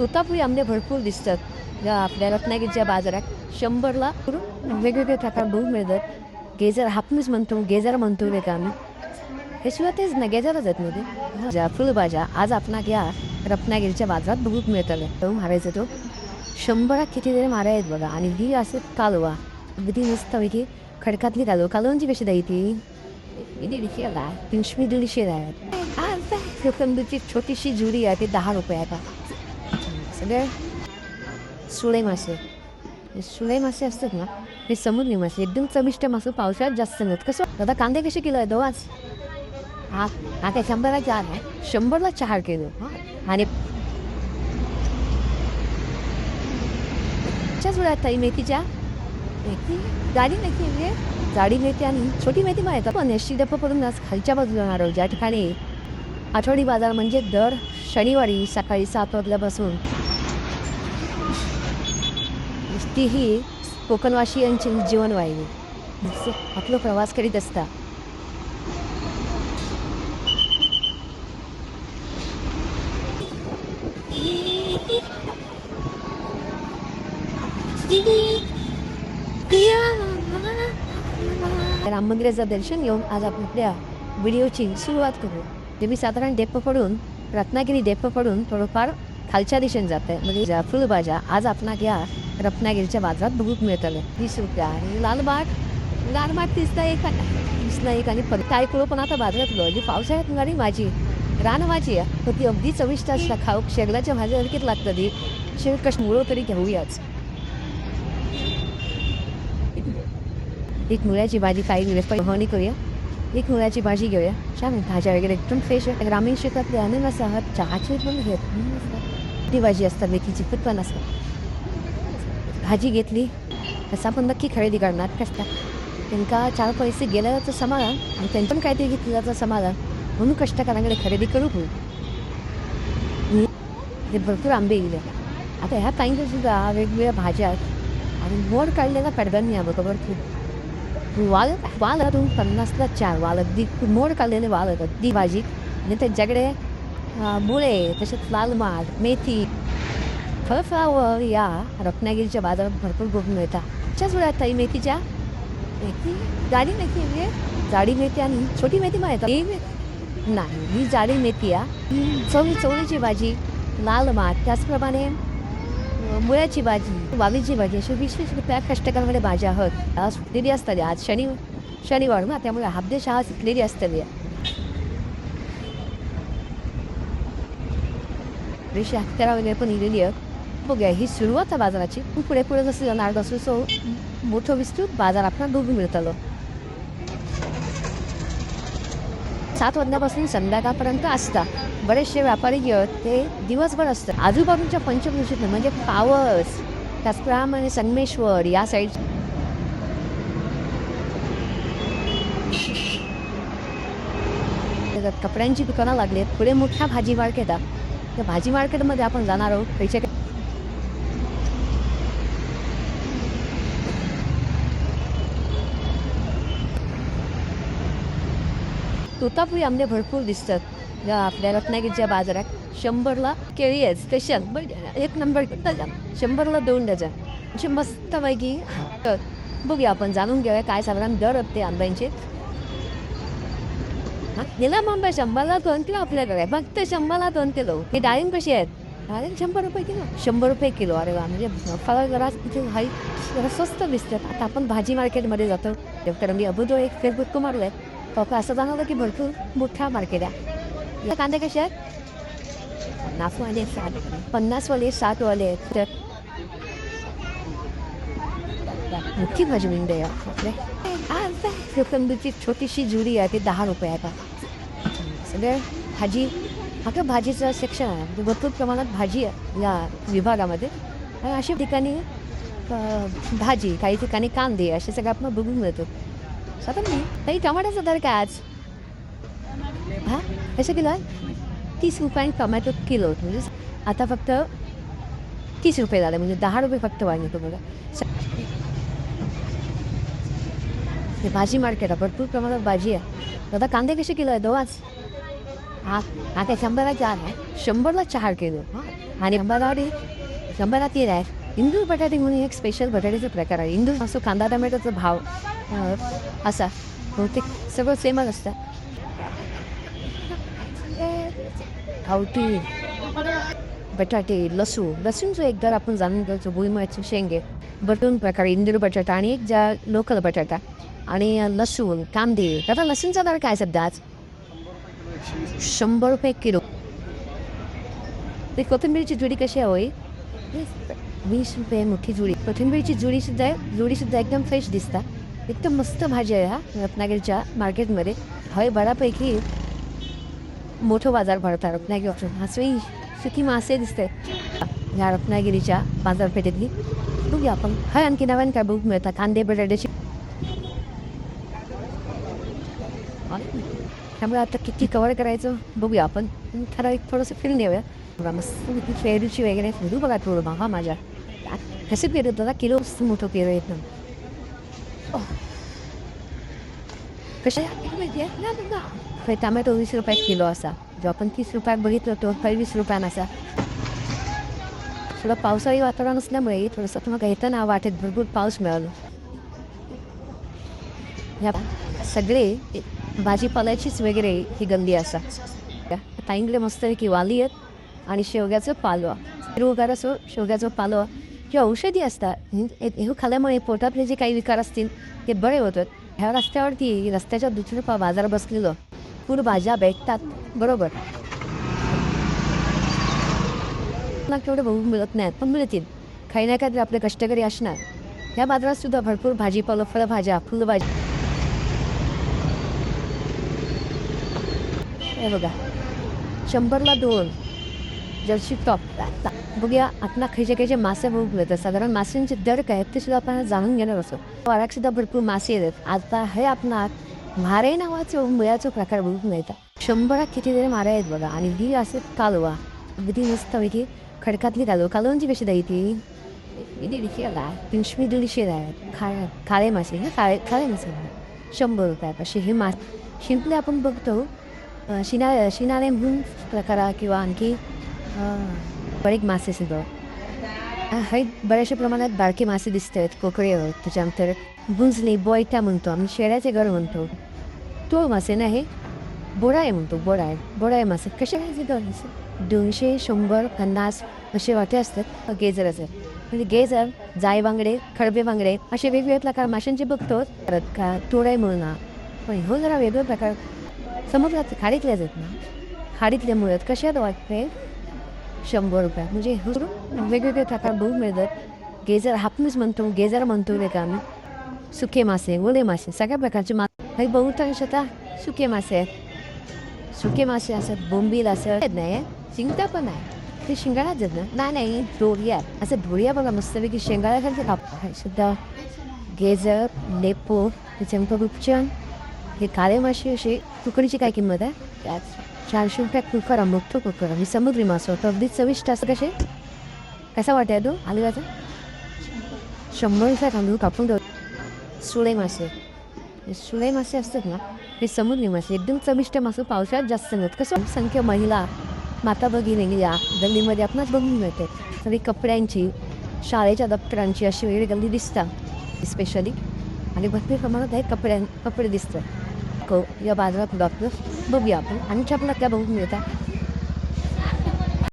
तोतापुरी आंबे भरपूर दिसतात या आपल्या रत्नागिरीच्या बाजारात. 100ला वेगवेगळे प्रकार बघून मिळतात. गेजर हापूस म्हणतो, गेजर म्हणतो रे का आम्ही. हे शिवाय तेच ना गेजरच आहेत मध्ये फुलभाज्या आज आपणा या रत्नागिरीच्या बाजारात बघून मिळतात. मारायचं तो 100 किती तरी मारा आहेत बघा. आणि ही असे कालवा अगदी मस्त पैकी खडकातली कालवांची कशी द्यायची ती 150 आहे. कोकंदूची छोटीशी जुडी आहे ती 10 रुपये आहे. सगळे सुळे मासे असतात ना, हे समुद्री मासे एकदम चविष्ट मासे पावसाळ्यात जास्त मिळत. कसं आता कांदे कसे किलो आहे दोवाच हा आता 100ला 4 आहे. 100ला 4 किलो. आणि जुळ्यात ताई मेथीच्या जाडी मेथी म्हणजे जाडी मेथी आणि छोटी मेथी माहीत पण एसटी डप्पा पडून खालच्या बाजूला जाणार ज्या ठिकाणी आठवडी बाजार म्हणजे दर शनिवारी सकाळी 7 वाजल्यापासून ती ही कोकणवासियांची जीवनवाहिनी आपला प्रवास करीत असता. राम मंदिराचं दर्शन घेऊन आज आपल्या व्हिडिओची सुरुवात करू. ते मी साधारण डेप्पा पडून रत्नागिरी डेप्पा पडून थोडंफार खालच्या दिशेने जात आहे. म्हणजे फुलभाज्या आज आपणा या रत्नागिरीच्या बाजारात बघून मिळतात. 20 रुपये. आणि लालबाग 30ला एक आणि काय करू पण आता बाजारात जी पावसाळ्यात मिळाली माझी रानभाजी आहे तर ती अगदी चविष्ट असता. खाऊ शेगलाच्या भाज्या हलकीत लागतं ती शेग मुळं तरी घेऊयाच. एक मुळ्याची भाजी काही दिवस पहिली करूया. एक मुळ्याची भाजी घेऊया. छान भाज्या वगैरे एकदम फ्रेश आहे. ग्रामीण शेतातले अननस आहात चहाचे पण घेत ती भाजी असतात मेथीची पण असतात. भाजी घेतली कसं आपण नक्की खरेदी करणार कसं त्यांना 4 पैसे गेल्याचं समाधान आणि त्यांच्याकडून काहीतरी घेतल्याचं समाधान म्हणून कष्टकऱ्यांकडे खरेदी करू. हे भरपूर आंबे गेले आता ह्या ताईंच्या सुद्धा वेगवेगळ्या भाज्या आणि मोड काढलेला कडधान्य आहे बरोबर. वाल 50ला 4 वाल अगदी मोड काढलेले वाल अगदी भाजी. आणि त्यांच्याकडे मुळे तसेच लाल माठ मेथी फळफळावर या रत्नागिरीच्या बाजारात भरपूर बघून मिळतात. अशाच जुळ्यात ताई मेथीच्या जाडी मेथी म्हणजे जाडी मेथी आणि छोटी मेथी माहीत नाही. ही जाडी मेथी आहे. चवळीची भाजी लाल माठ त्याचप्रमाणे मुळ्याची भाजी वालीची भाजी अशी 20-20 रुपया कष्टकऱ्यांकडे भाज्या आहोत. सुटलेली असतात आज शनिवार ना त्यामुळे हाफडे शाळा सुटलेली असतात. हत्यारा वगैरे पण लिहिलेली आहे. बघूया ही सुरुवात आहे बाजाराची. पुढे जसं जाणार तसं मोठं विस्तृत बाजार आपल्याला बघून मिळतं. 7 वाजल्यापासून संध्याकाळपर्यंत असतात. बरेचसे व्यापारी जे आहेत ते दिवसभर असतात. आजूबाजूच्या पंचक्रोशीत म्हणजे पावस त्याचप्रमाणे संगमेश्वर या साईड कपड्यांची दुकानं लागली आहेत. पुढे मोठ्या भाजी मार्केट आहे. त्या भाजी मार्केटमध्ये आपण जाणार आहोत. पैसे तोतापुरी आंबे भरपूर दिसतात या आपल्या रत्नागिरीच्या बाजारात. 100ला केळी आहे स्पेशल 1 नंबर डझन. 100ला 2 डझन असे मस्तपैकी. बघूया आपण जाणून घेऊया काय साधारण दर ते आंब्यांचे. निलाम आंबा 100ला 2 किलो आपल्याकडे फक्त 100ला 2 किलो. हे डाळिंब कशी आहेत डाळिंब 100 रुपये किलो. 100 रुपये किलो. अरे वा म्हणजे फळं जरा इथे हाई जरा स्वस्त दिसतात. आता आपण भाजी मार्केटमध्ये जातो तर मी अबुदो एक फेसबुक मारलं आहे पप्पा असं जाणवलं की भरपूर मोठा मार्केट आहे. या कांदे कसे आहेत 50 वाले 60 वाले आहेत. तर मोठी भाजी मिळते आपले. कोकंदूची छोटीशी जुडी आहे ती 10 रुपये आहे. सगळे भाजी आपलं भाजीचं सेक्शन आहे म्हणजे भरपूर प्रमाणात भाजी आहे या विभागामध्ये. आणि अशा ठिकाणी भाजी काही ठिकाणी कांदे असे सगळं आपण बघून मिळतो. आता मी काही टमाट्याचा दर काय आज कसं किलो आहे 30 रुपये. टमॅटो किलो म्हणजे आता फक्त 30 रुपये झाले म्हणजे 10 रुपये फक्त वाढले. तो बघा हे भाजी मार्केट आहे भरपूर प्रमाणात भाजी आहे. आता कांदे कसे किलो आहे दोवाच आता 100ला 4 आहे. 100ला 4 किलो. आणि शंभरात तेल आहे. इंदूर बटाटे म्हणून एक स्पेशल बटाट्याचा प्रकार आहे. इंदूर असतो कांदा टमॅटोचा भाव असा बहुतेक सगळं सेमच असतं. गावठी बटाटे लसूणचं एक दर आपण जाणून घ्यायचो. भुईमुगाचे शेंगे बटून प्रकारे इंदूर बटाटा आणि एक ज्या लोकल बटाटा आणि लसूण कांदे. आता लसूणचा दर काय सध्या आज 100 रुपये किलो. ते कोथिंबीरची जुडी कशी हवी 20 रुपये मोठी जुडी. कोथिंबीरची जुडीसुद्धा एकदम फ्रेश दिसता. एकदम मस्त भाजी आहे. हा रत्नागिरीच्या मार्केटमध्ये हय बऱ्यापैकी मोठं बाजार भरतात रत्नागिरी. मासळी सुकी मासे दिसते ह्या रत्नागिरीच्या बाजारपेठेतली. बघूया आपण हय आणखी नव्याने काय बघू मिळतात. कांदे बटाट्याची त्यामुळे आता किती कवर करायचं बघूया आपण. ठराविक थोडंसं फिरून येऊया. बघा मस्त पेरूची वगैरे फिरू बघा थोडं बघा माझ्या कसे पेरू दादा किलो मोठं पेरू येत ना. कशा माहिती आहे टमॅटो 20 रुपये किलो असा. जो आपण 30 रुपयात बघितलं तो 20 रुपयानं असा. थोडं पावसाळी वातावरण असल्यामुळे थोडंसं तुम्हाला येताना वाटेत भरपूर पाऊस मिळाला. ह्या सगळे भाजीपाल्याचीच वगैरे ही गल्ली असा. ताईंकडे मस्तपैकी वाली आहेत आणि शेवग्याचं पालवा. हिरवगार असो शेवग्याचं पालवा जे औषधी असतात हे खाल्ल्यामुळे पोटातले जे काही विकार असतील ते बरे होतात. ह्या रस्त्यावरती रस्त्याच्या दुसऱ्या बाजार बसलेलं पूर्ण भाज्या भेटतात बरोबर. तेवढे बघू मिळत नाहीत पण मिळतील. काही ना काहीतरी आपले कष्टकरी असणार. ह्या बाजारात सुद्धा भरपूर भाजीपाला फळभाज्या फुलभाज्या हे बघा 100ला 2 जर्सी टॉप. बघूया आपला खायचे मासे बघू मिळतात. साधारण माशांचे दर काय ते सुद्धा आपण जाणून घेणार असो. वारात सुद्धा भरपूर मासे येतात. आता हे आपला मारे नावाचं मुळ्याचं प्रकार बघू मिळतात. 100 कितीतरी मारे आहेत बघा. आणि ही असे कालवा अगदी मस्तपैकी खडकातली कालवांची कशी द्यायची ती 150 आहेत. काळे मासे काळे मासे 100 रुपयात असे हे मासे. शिंपले आपण बघतो शिनाळे म्हणून प्रकार किंवा आणखी बरेच मासे सुद्धा हे बऱ्याचशा प्रमाणात बारके मासे दिसत आहेत. कोकळे आहेत. त्याच्यानंतर बुंजली बोयटा म्हणतो आम्ही. शेळ्याचे घर म्हणतो. तो मासे ना हे बोराळे म्हणतो. बोराळे मासे कसे काय 200 100 50 असे वाटे असतात. गेजर असतात म्हणजे गेजर जाय बांगडे खडबे बांगडे असे वेगवेगळे प्रकार माशांचे बघतो. परत का तोडाई म्हणून पण हो जरा वेगळे प्रकार समुद्रात खाडीतल्या जात ना. खाडीतल्या मुळात कशात वाटते 100 रुपये म्हणजे वेगवेगळे प्रकार बघू मिळतात. गेजर हापूस म्हणतो गेजर म्हणतो रे का आम्ही. सुके मासे ओले मासे सगळ्या प्रकारचे मासे हे बघू तर स्वतः सुके मासे आहेत. सुके मासे असतात. बोंबील असं नाही शिंगटा पण आहे. ते शिंगाळाच आहेत ना. नाही ढोरिया असं ढोरिया बघा मस्तपैकी शेंगाळ्यासारखे काप सुद्धा गेजर लेपो त्याच्यानंतर रूपचंद हे काळे मासे असे. तुकडीची काय किंमत आहे त्यात 400 रुपयात कुकर मोठं कुकर आणि समुद्री मासा होतं अगदी चविष्ट असं. कसे कसा वाटाय तो आलूचा 100 रुपयात तांदूळ कापून देऊ. सुळे मासे असतात ना हे समुद्री मासे एकदम चविष्ट मासे पावसाळ्यात जास्त मिळत. कसं संख्या महिला माता भगिनी या गल्लीमध्ये आपणाच बघून मिळते. तरी कपड्यांची शाळेच्या दप्तरांची अशी वेगळी गल्ली दिसतात स्पेशली. आणि भरपूर प्रमाणात कपडे दिसतात. या बाजारात डॉक्टर बघूया आपण. आणि आपल्याला त्या बघून मिळतात